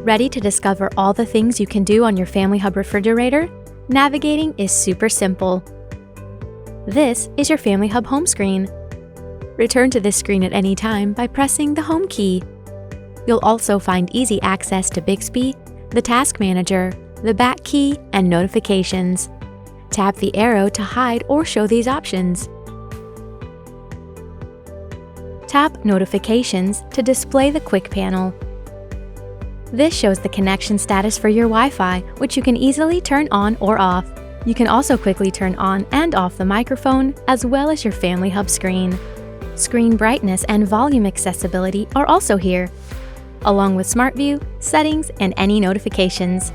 Ready to discover all the things you can do on your Family Hub refrigerator? Navigating is super simple. This is your Family Hub home screen. Return to this screen at any time by pressing the Home key. You'll also find easy access to Bixby, the Task Manager, the Back key, and notifications. Tap the arrow to hide or show these options. Tap Notifications to display the Quick panel. This shows the connection status for your Wi-Fi, which you can easily turn on or off. You can also quickly turn on and off the microphone, as well as your Family Hub screen. Screen brightness and volume accessibility are also here, along with Smart View, settings, and any notifications.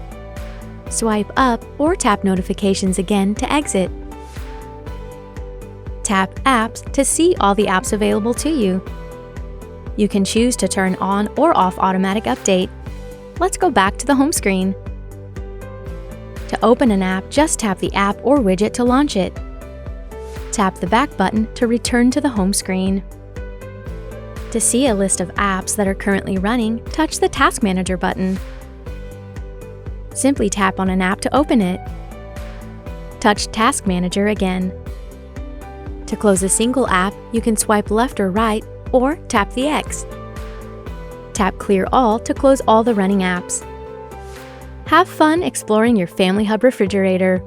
Swipe up or tap Notifications again to exit. Tap Apps to see all the apps available to you. You can choose to turn on or off Automatic Update. Let's go back to the home screen. To open an app, just tap the app or widget to launch it. Tap the back button to return to the home screen. To see a list of apps that are currently running, touch the Task Manager button. Simply tap on an app to open it. Touch Task Manager again. To close a single app, you can swipe left or right, or tap the X. Tap Clear All to close all the running apps. Have fun exploring your Family Hub refrigerator.